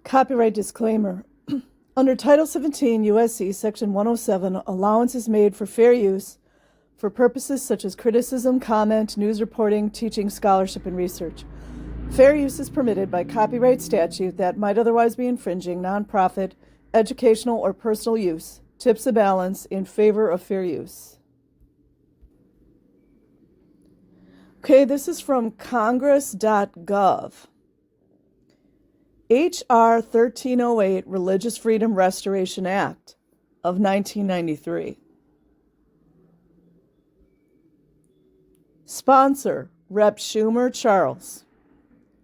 Copyright disclaimer. Under Title 17 U.S.C. Section 107, allowance is made for fair use for purposes such as criticism, comment, news reporting, teaching, scholarship, and research. Fair use is permitted by copyright statute that might otherwise be infringing nonprofit, educational, or personal use. Tips a balance in favor of fair use. Okay, this is from congress.gov. H.R. 1308, Religious Freedom Restoration Act of 1993. Sponsor, Rep. Schumer Charles.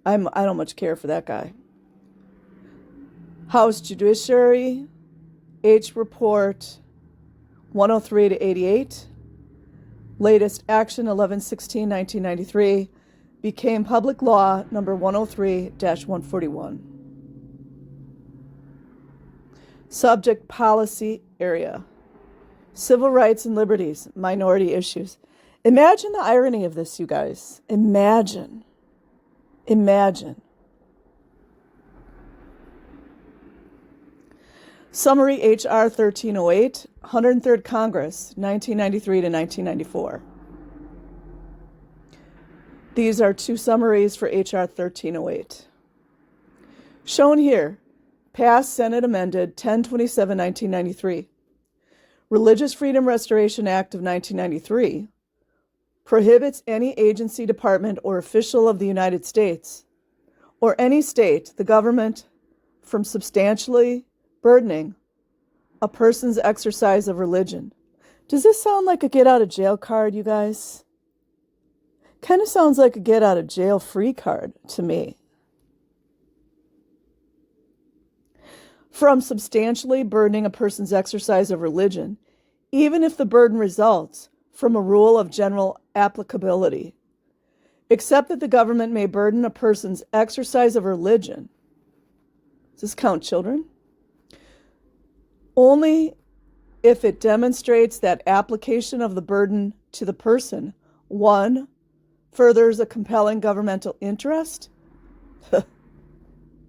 I don't much care for that guy. House Judiciary, H. Report 103 to 88. Latest action 11/16/1993. Became public law number 103-141. Subject policy area. Civil rights and liberties, minority issues. Imagine the irony of this, you guys. Imagine. Summary H.R. 1308, 103rd Congress, 1993 to 1994. These are two summaries for H.R. 1308. Shown here, passed Senate amended 10/27/1993. Religious Freedom Restoration Act of 1993 prohibits any agency, department, or official of the United States or any state, the government, from substantially burdening a person's exercise of religion. Does this sound like a get-out-of-jail card, you guys? Kind of sounds like a get-out-of-jail-free card to me. From substantially burdening a person's exercise of religion, even if the burden results from a rule of general applicability, except that the government may burden a person's exercise of religion. Does this count children? Only if it demonstrates that application of the burden to the person, 1, furthers a compelling governmental interest.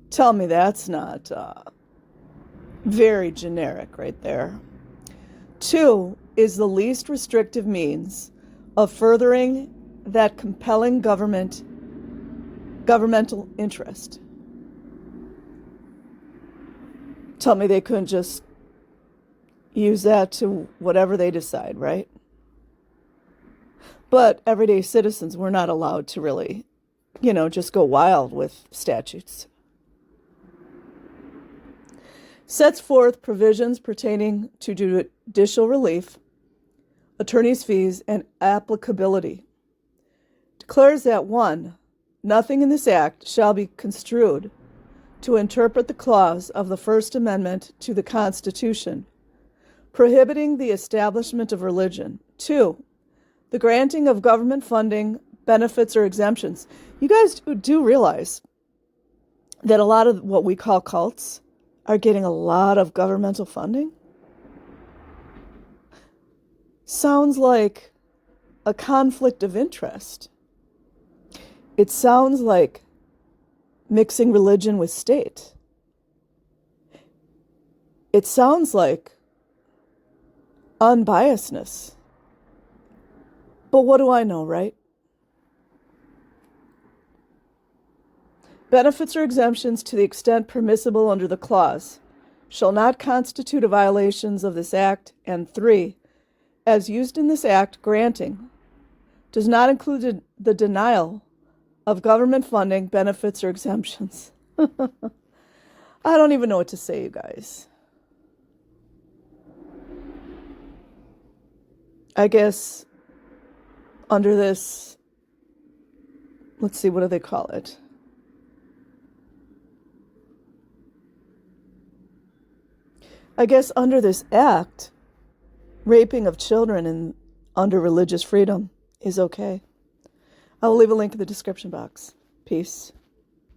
Tell me that's not very generic right there. 2, is the least restrictive means of furthering that compelling governmental interest. Tell me they couldn't just use that to whatever they decide, right? But everyday citizens were not allowed to really, just go wild with statutes. Sets forth provisions pertaining to judicial relief, attorney's fees, and applicability. Declares that 1, nothing in this act shall be construed to interpret the clause of the First Amendment to the Constitution, prohibiting the establishment of religion. 2, the granting of government funding, benefits, or exemptions. You guys do realize that a lot of what we call cults are getting a lot of governmental funding? Sounds like a conflict of interest. It sounds like mixing religion with state. It sounds like unbiasedness. But what do I know, right? Benefits or exemptions to the extent permissible under the clause shall not constitute a violations of this act. And 3, as used in this act, granting does not include the denial of government funding, benefits, or exemptions. I don't even know what to say, you guys. I guess under this, let's see, what do they call it? I guess under this act, raping of children under religious freedom is okay. I will leave a link in the description box. Peace.